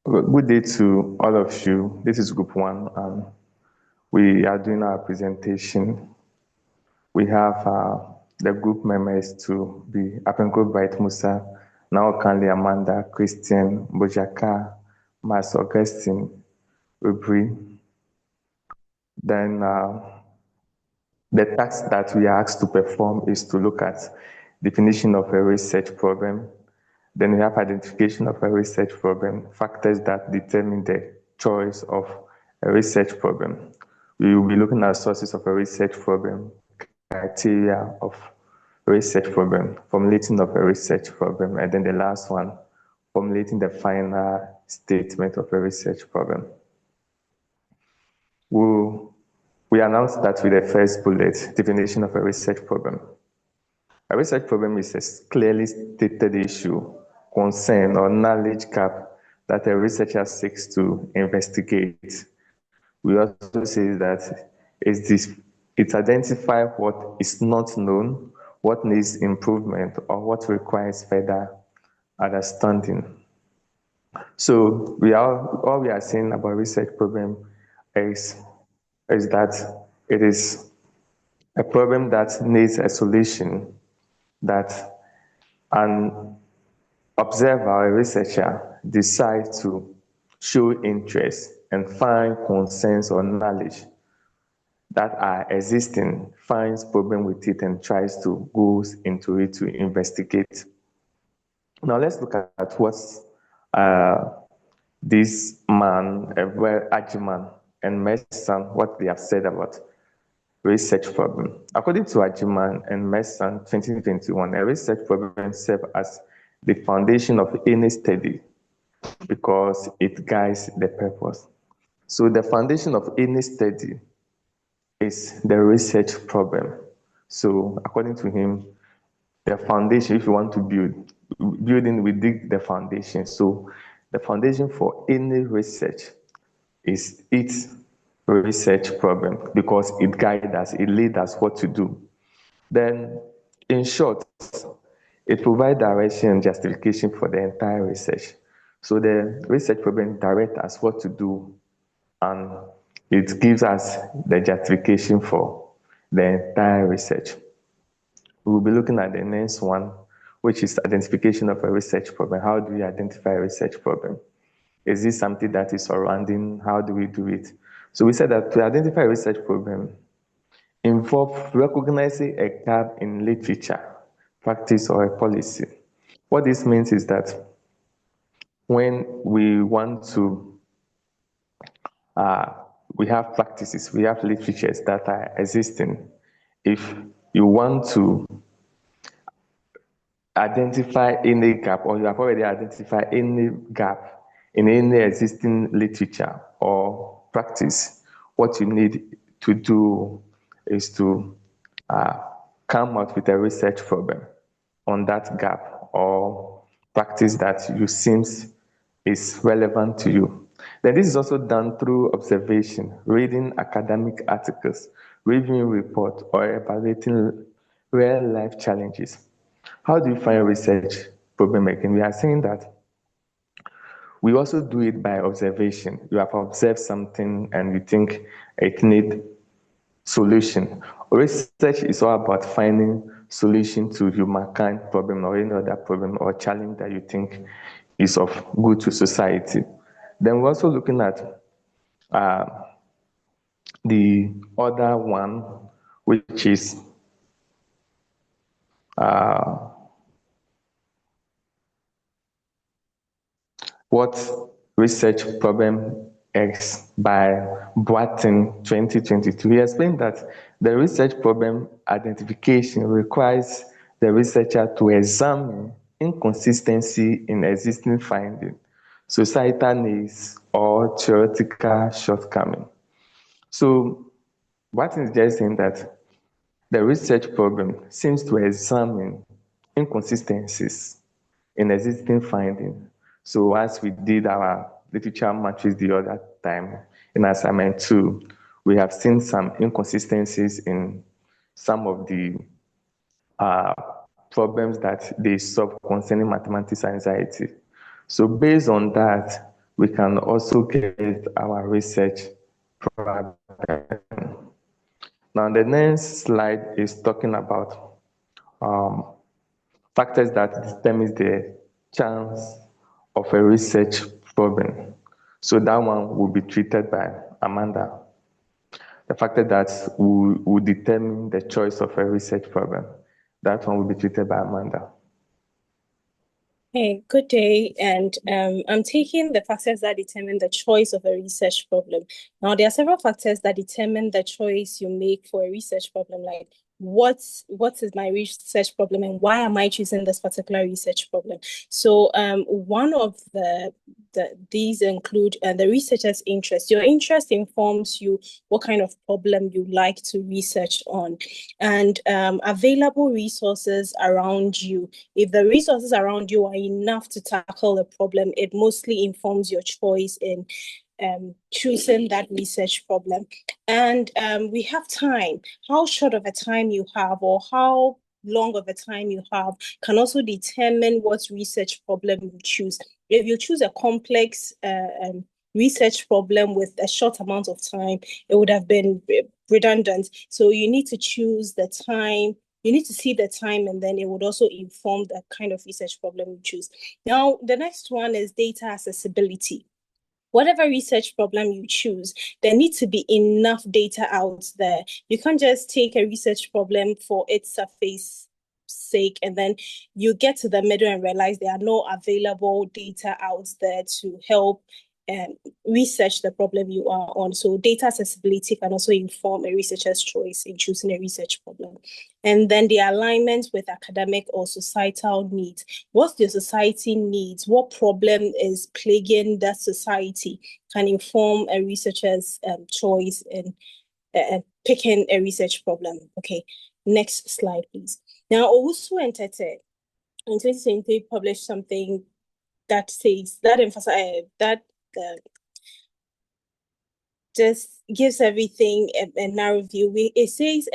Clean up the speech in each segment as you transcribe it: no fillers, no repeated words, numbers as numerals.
Good day to all of you. This is Group 1, and we are doing our presentation. We have the group members to be Apenko Bright Musa, now Kanli Amanda, Christian, Bojaka, Mas Augustine, Ubri. Then the task that we are asked to perform is to look at definition of a research problem. Then we have identification of a research problem, factors that determine the choice of a research problem. We will be looking at sources of a research problem, criteria of research problem, formulating of a research problem, and then the last one, formulating the final statement of a research problem. We announced that with the first bullet, definition of a research problem. A research problem is a clearly stated issue, concern, or knowledge gap that a researcher seeks to investigate. We also say that it identifies what is not known, what needs improvement, or what requires further understanding. So all we are saying about research problem is that it is a problem that needs a solution, that an observer or a researcher decides to show interest and find concerns or knowledge that are existing, finds problem with it and tries to go into it to investigate. Now let's look at what this man, Ajiman and Messan, what they have said about research problem. According to Ajiman and Messan 2021, a research problem serves as the foundation of any study because it guides the purpose. So the foundation of any study is the research problem. So according to him, the foundation, if you want to building, we dig the foundation. So the foundation for any research is its research problem because it guides us, it leads us what to do. Then, in short, it provides direction and justification for the entire research. So the research problem directs us what to do, and it gives us the justification for the entire research. We will be looking at the next one, which is identification of a research problem. How do we identify a research problem? Is this something that is surrounding? How do we do it? So we said that to identify a research problem involves recognizing a gap in literature, practice, or a policy. What this means is that when we want to, we have practices, we have literatures that are existing. If you want to identify any gap, or you have already identified any gap in any existing literature or practice, what you need to do is to come out with a research problem on that gap or practice that you seems is relevant to you. Then this is also done through observation, reading academic articles, reviewing reports, or evaluating real-life challenges. How do you find research problem making? We are saying that we also do it by observation. You have observed something and you think it needs solution. Research is all about finding solution to humankind problem or any other problem or challenge that you think is of good to society. Then we're also looking at the other one, which is what research problem X by Boatin 2022. He explained that the research problem identification requires the researcher to examine inconsistency in existing findings, societal needs, or theoretical shortcoming. So Boatin is just saying that the research problem seems to examine inconsistencies in existing findings. So as we did our literature matrix the other time in assignment 2, we have seen some inconsistencies in some of the problems that they solve concerning mathematics and anxiety. So based on that, we can also get our research problem. Now, the next slide is talking about factors that determine the chance of a research problem. So that one will be treated by Amanda. The factor that will determine the choice of a research problem. That one will be treated by Amanda. Hey, good day. And I'm taking the factors that determine the choice of a research problem. Now, there are several factors that determine the choice you make for a research problem, like what is my research problem and why am I choosing this particular research problem? So one of these include the researcher's interest. Your interest informs you what kind of problem you like to research on, and available resources around you. If the resources around you are enough to tackle the problem, it mostly informs your choice in choosing that research problem. And we have time. How short of a time you have or how long of a time you have can also determine what research problem you choose. If you choose a complex research problem with a short amount of time, it would have been redundant. So you need to choose the time. You need to see the time, and then it would also inform the kind of research problem you choose. Now, the next one is data accessibility. Whatever research problem you choose, there needs to be enough data out there. You can't just take a research problem for its surface sake and then you get to the middle and realize there are no available data out there to help research the problem you are on. So data accessibility can also inform a researcher's choice in choosing a research problem. And then the alignment with academic or societal needs. What the society needs, what problem is plaguing that society can inform a researcher's choice in picking a research problem. Okay, next slide, please. Now, Owusu and Tete in 2023 published something that says, that emphasizes, that just gives everything a narrow view. It says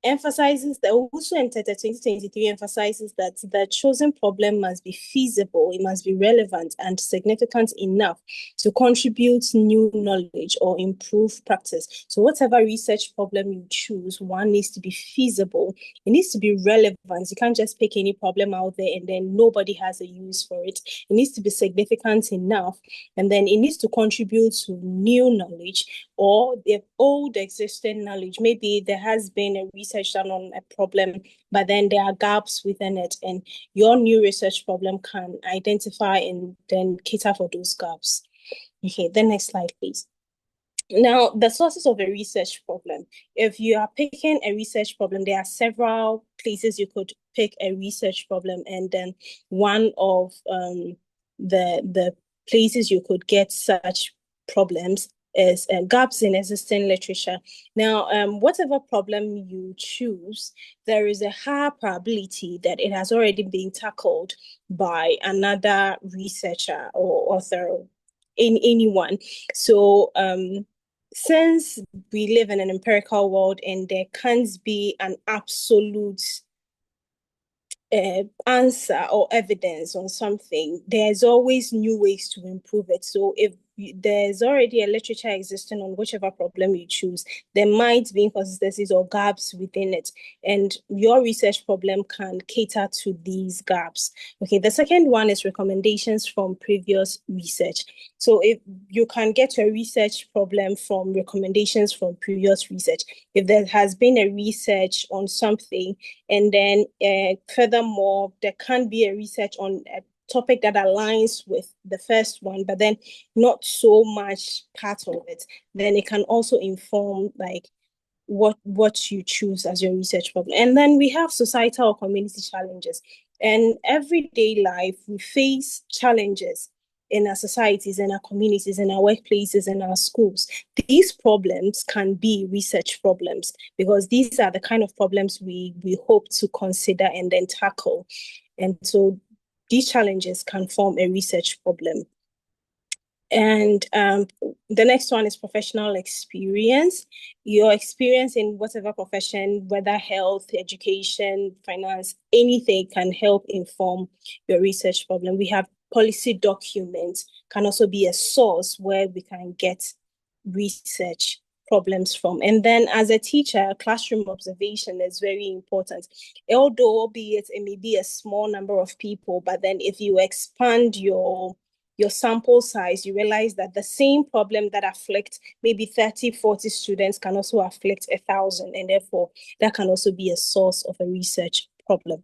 emphasizes that also in 2023 emphasizes that the chosen problem must be feasible, it must be relevant and significant enough to contribute new knowledge or improve practice. So whatever research problem you choose, one needs to be feasible, it needs to be relevant. You can't just pick any problem out there and then nobody has a use for it. It needs to be significant enough, and then it needs to contribute to new knowledge or the old existing knowledge. Maybe there has been a research done on a problem, but then there are gaps within it, and your new research problem can identify and then cater for those gaps. Okay, the next slide, please. Now, the sources of a research problem. If you are picking a research problem, there are several places you could pick a research problem, and then one of the places you could get such problems is gaps in existing literature. Now, whatever problem you choose, there is a high probability that it has already been tackled by another researcher or author, in anyone. So, since we live in an empirical world and there can't be an absolute answer or evidence on something, there's always new ways to improve it. So if there's already a literature existing on whichever problem you choose, there might be inconsistencies or gaps within it, and your research problem can cater to these gaps. Okay, the second one is recommendations from previous research. So if you can get a research problem from recommendations from previous research, if there has been a research on something, and then furthermore, there can be a research on a topic that aligns with the first one, but then not so much part of it, then it can also inform like what you choose as your research problem. And then we have societal or community challenges. And everyday life, we face challenges in our societies, in our communities, in our workplaces, in our schools. These problems can be research problems because these are the kind of problems we hope to consider and then tackle. And so these challenges can form a research problem. And the next one is professional experience. Your experience in whatever profession, whether health, education, finance, anything can help inform your research problem. We have policy documents can also be a source where we can get research problems from. And then as a teacher, classroom observation is very important. Although, albeit it may be a small number of people, but then if you expand your sample size, you realize that the same problem that afflicts maybe 30, 40 students can also afflict 1,000. And therefore, that can also be a source of a research problem.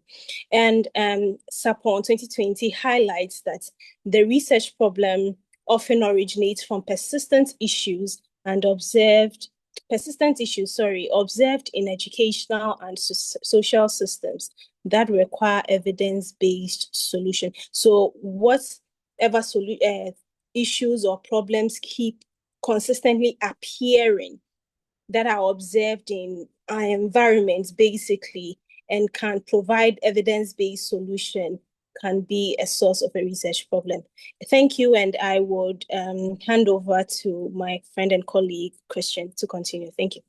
And SAPON 2020 highlights that the research problem often originates from persistent issues observed in educational and social systems that require evidence-based solution. So whatever issues or problems keep consistently appearing that are observed in our environments, basically, and can provide evidence-based solution can be a source of a research problem. Thank you, and I would hand over to my friend and colleague, Christian, to continue. Thank you.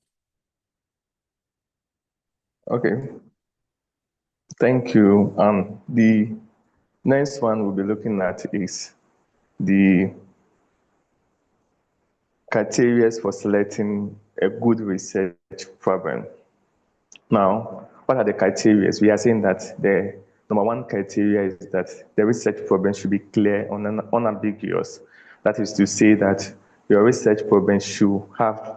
Okay. Thank you. The next one we'll be looking at is the criteria for selecting a good research problem. Now, what are the criteria? We are saying that the number one criteria is that the research problem should be clear and unambiguous. That is to say that your research problem should have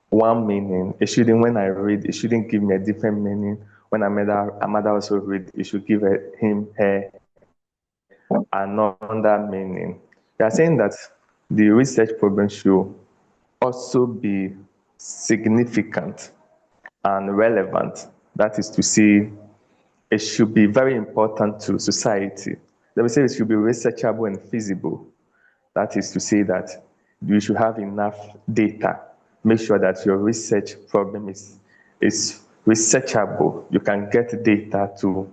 one meaning. It shouldn't, when I read, it shouldn't give me a different meaning. When Amada also read, it should give him, her, another meaning. We are saying that the research problem should also be significant and relevant. That is to say, it should be very important to society. Let me say it should be researchable and feasible. That is to say that you should have enough data. Make sure that your research problem is researchable. You can get data to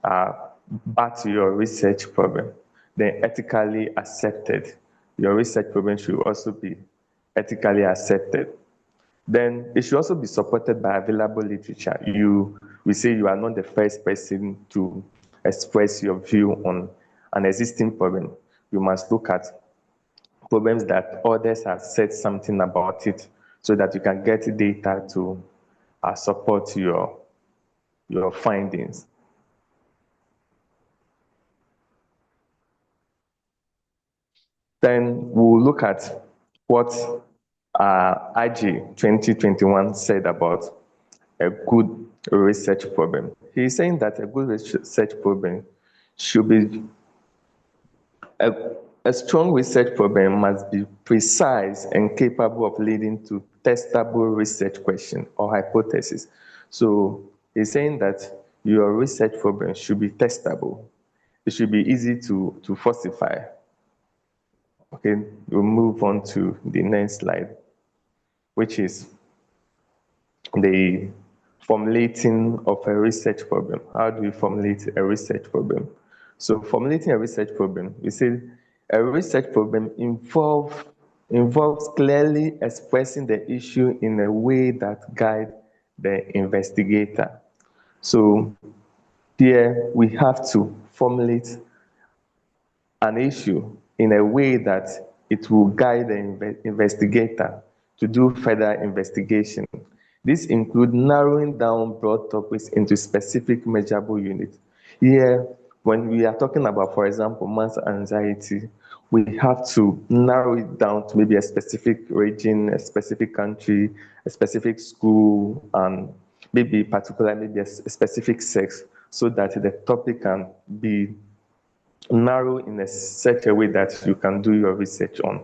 back your research problem. Then ethically accepted. Your research problem should also be ethically accepted. Then it should also be supported by available literature. We say you are not the first person to express your view on an existing problem. You must look at problems that others have said something about it so that you can get data to support your findings. Then we'll look at what IG 2021 said about a good research problem. He's saying that a good research problem should be a strong research problem must be precise and capable of leading to testable research question or hypothesis. So he's saying that your research problem should be testable. It should be easy to falsify. Okay, we'll move on to the next slide, which is the formulating of a research problem. How do we formulate a research problem? So formulating a research problem, we say a research problem involves clearly expressing the issue in a way that guides the investigator. So here we have to formulate an issue in a way that it will guide the investigator to do further investigation. This includes narrowing down broad topics into specific measurable units. Here, when we are talking about, for example, mass anxiety, we have to narrow it down to maybe a specific region, a specific country, a specific school, and maybe maybe a specific sex, so that the topic can be narrow in such a way that you can do your research on.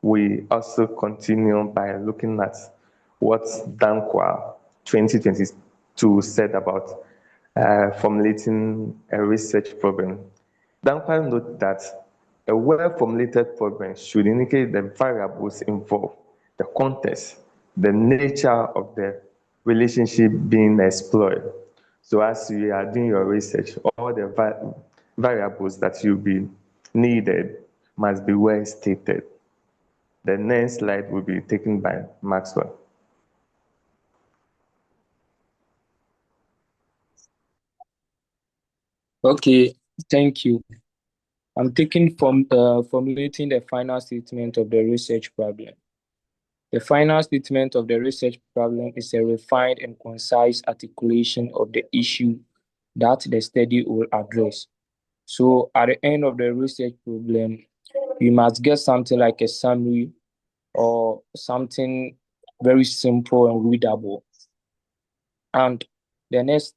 We also continue by looking at what Dankwa 2022 said about formulating a research problem. Dankwa noted that a well-formulated problem should indicate the variables involved, the context, the nature of the relationship being explored. So as you are doing your research, all the variables that you'll be needed must be well stated. The next slide will be taken by Maxwell. Okay, thank you. I'm taking from formulating the final statement of the research problem. The final statement of the research problem is a refined and concise articulation of the issue that the study will address. So at the end of the research problem, you must get something like a summary or something very simple and readable. And the next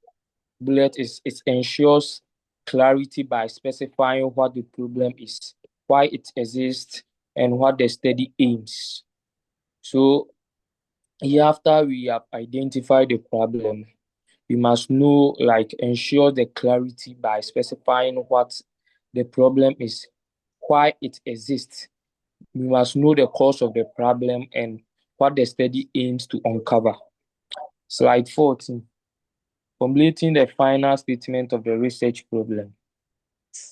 bullet is it ensures clarity by specifying what the problem is, why it exists, and what the study aims. So here after we have identified the problem, we must know, like, ensure the clarity by specifying what the problem is, why it exists. We must know the cause of the problem and what the study aims to uncover. Slide 14. Formulating the final statement of the research problem.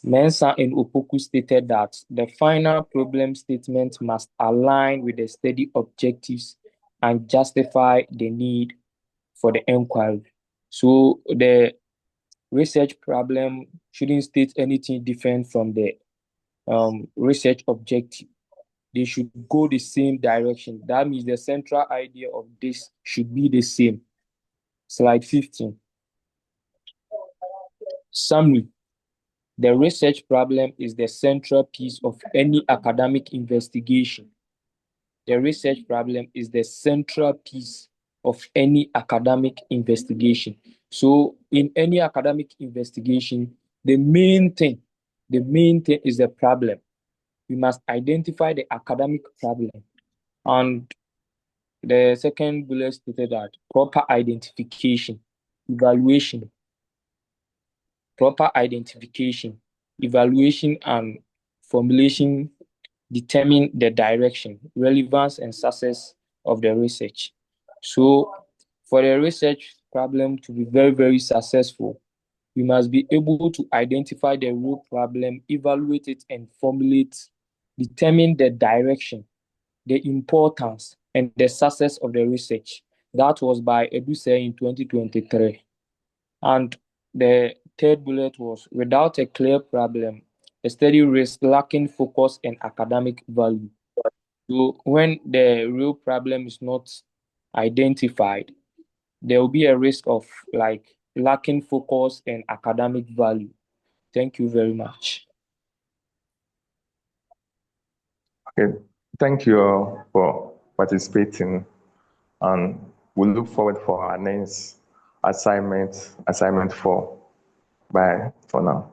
Mensah and Opoku stated that the final problem statement must align with the study objectives and justify the need for the inquiry. So the research problem shouldn't state anything different from the research objective. They should go the same direction. That means the central idea of this should be the same. Slide 15. Summary. The research problem is the central piece of any academic investigation. The research problem is the central piece of any academic investigation. So in any academic investigation, the main thing is the problem. We must identify the academic problem. And the second bullet stated that proper identification, evaluation, and formulation determine the direction, relevance, and success of the research. So for the research problem to be very, very successful, we must be able to identify the real problem, evaluate it, and formulate, determine the direction, the importance, and the success of the research. That was by Eduse in 2023. And the third bullet was without a clear problem, a study risks lacking focus and academic value. So when the real problem is not identified, there will be a risk of like lacking focus and academic value. Thank you very much. Okay, thank you all for participating, and we look forward for our next assignment 4. Bye for now.